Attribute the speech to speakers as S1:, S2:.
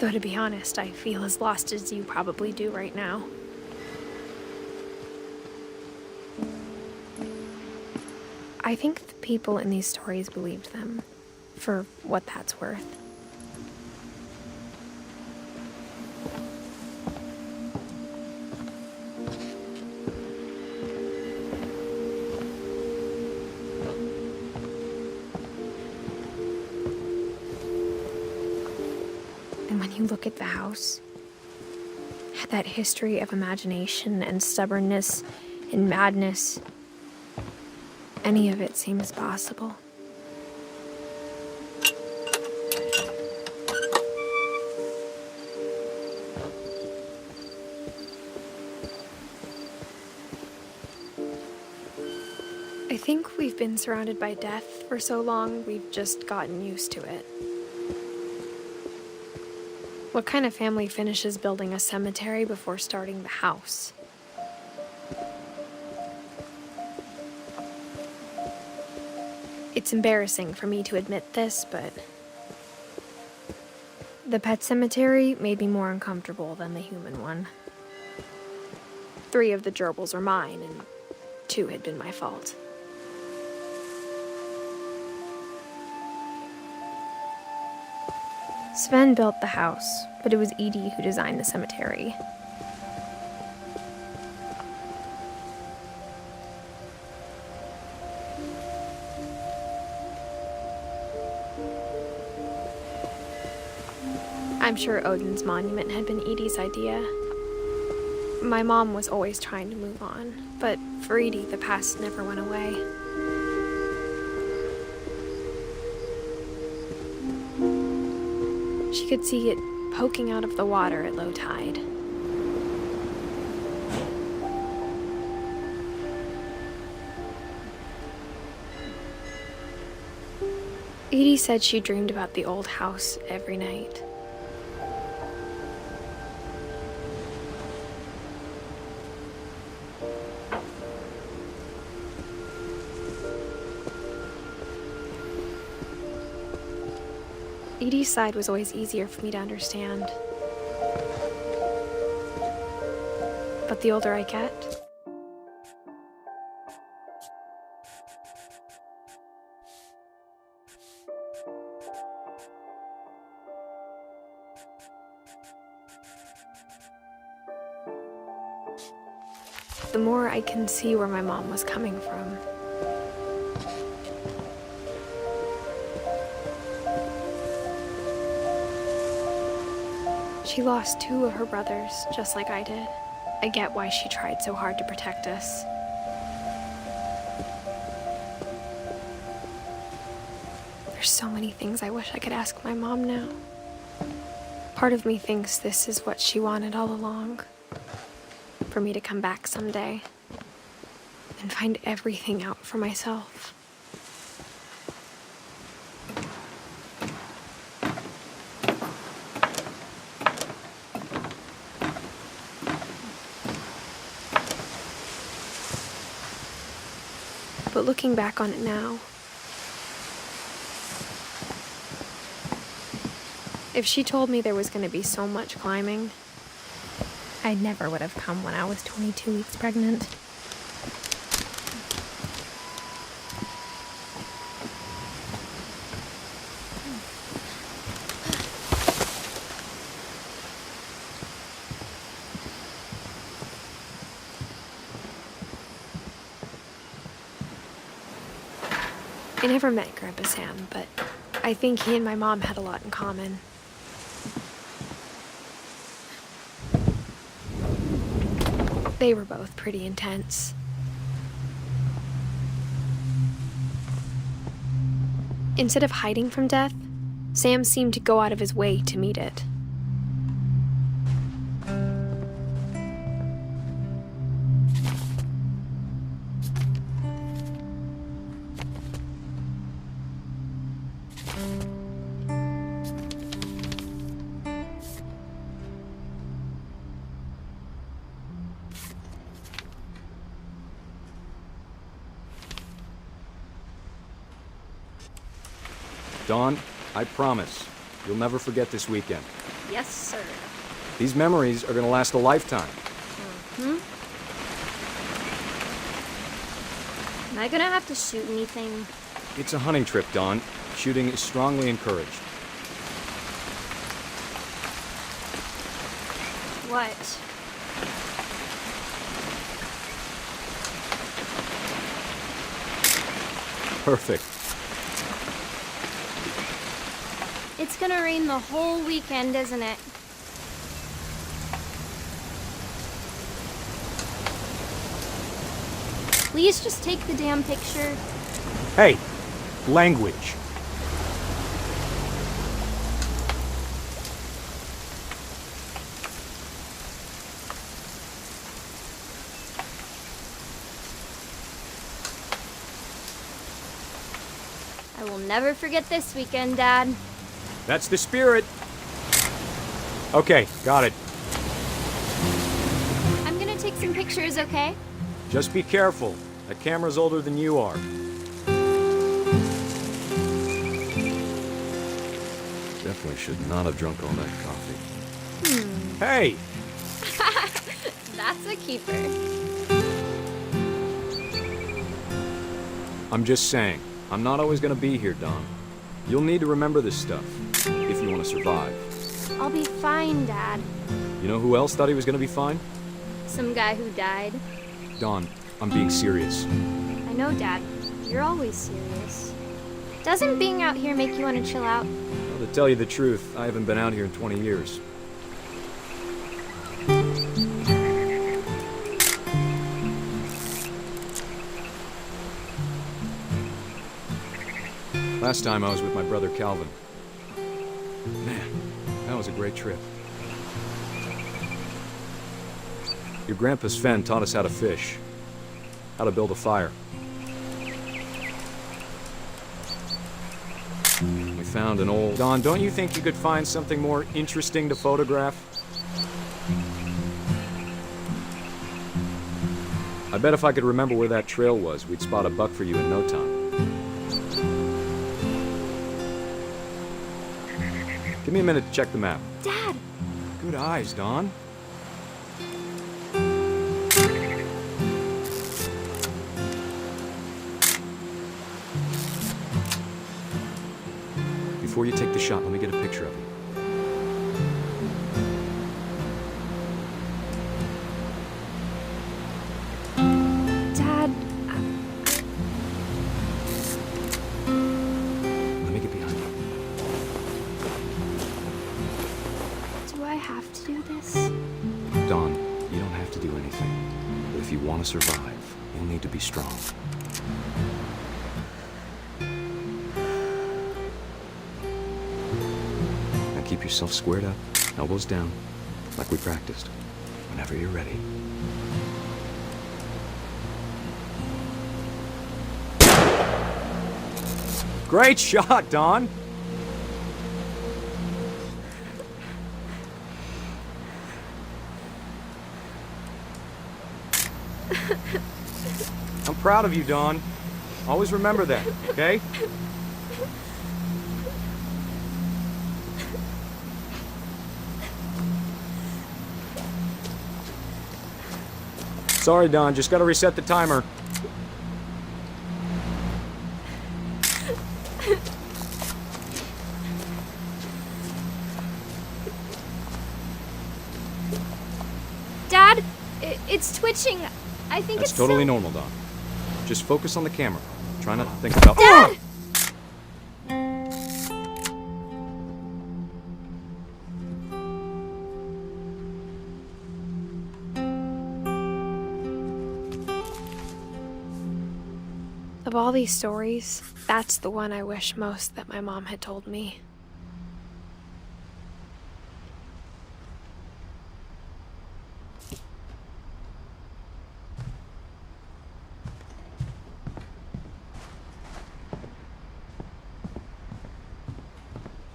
S1: Though to be honest, I feel as lost as you probably do right now. I think the people in these stories believed them, for what that's worth. And when you look at the house, that history of imagination and stubbornness and madness, any of it seems possible. I think we've been surrounded by death for so long, we've just gotten used to it. What kind of family finishes building a cemetery before starting the house? It's embarrassing for me to admit this, but the pet cemetery made me more uncomfortable than the human one. 3 of the gerbils were mine, and 2 had been my fault. Sven built the house, but it was Edith who designed the cemetery. I'm sure Odin's monument had been Edith's idea. My mom was always trying to move on, but for Edith, the past never went away. She could see it poking out of the water at low tide. Edie said she dreamed about the old house every night. Edie's side was always easier for me to understand. But the older I get, the more I can see where my mom was coming from. She lost 2 of her brothers, just like I did. I get why she tried so hard to protect us. There's so many things I wish I could ask my mom now. Part of me thinks this is what she wanted all along. For me to come back someday and find everything out for myself. But looking back on it now, if she told me there was going to be so much climbing, I never would have come when I was 22 weeks pregnant. I never met Grandpa Sam, but I think he and my mom had a lot in common. They were both pretty intense. Instead of hiding from death, Sam seemed to go out of his way to meet it.
S2: Dawn, I promise, you'll never forget this weekend.
S1: Yes, sir.
S2: These memories are gonna last a lifetime.
S1: Am I gonna have to shoot anything?
S2: It's a hunting trip, Dawn. Shooting is strongly encouraged.
S1: What?
S2: Perfect.
S1: It's gonna rain the whole weekend, isn't it? Please just take the damn picture.
S2: Hey, language.
S1: I will never forget this weekend, Dad.
S2: That's the spirit. Okay, got it.
S1: I'm gonna take some pictures, okay?
S2: Just be careful. That camera's older than you are. Definitely should not have drunk all that coffee. Hey!
S1: That's a keeper.
S2: I'm just saying, I'm not always gonna be here, Don. You'll need to remember this stuff, if you want to survive.
S1: I'll be fine, Dad.
S2: You know who else thought he was gonna be fine?
S1: Some guy who died.
S2: Don, I'm being serious.
S1: I know, Dad. You're always serious. Doesn't being out here make you want to chill out?
S2: Well, to tell you the truth, I haven't been out here in 20 years. Last time I was with my brother Calvin. Man, that was a great trip. Your grandpa Sven taught us how to fish, how to build a fire. We found an old... Don, don't you think you could find something more interesting to photograph? I bet if I could remember where that trail was, we'd spot a buck for you in no time. Give me a minute to check the map.
S1: Dad!
S2: Good eyes, Don. Before you take the shot, let me get a picture of you.
S1: Dad,
S2: Let me get behind you.
S1: do I have to do this?
S2: Don, you don't have to do anything. But if you want to survive, you'll need to be strong. Now keep yourself squared up, elbows down, like we practiced. Whenever you're ready. Great shot, Don! I'm proud of you, Don. Always remember that, okay? Sorry, Don. Just gotta reset the timer.
S1: Dad, it's twitching. I think
S2: That's
S1: it's
S2: totally
S1: still...
S2: normal, Don. Just focus on the camera. Try not to think about...
S1: Dad! Of all these stories, that's the one I wish most that my mom had told me.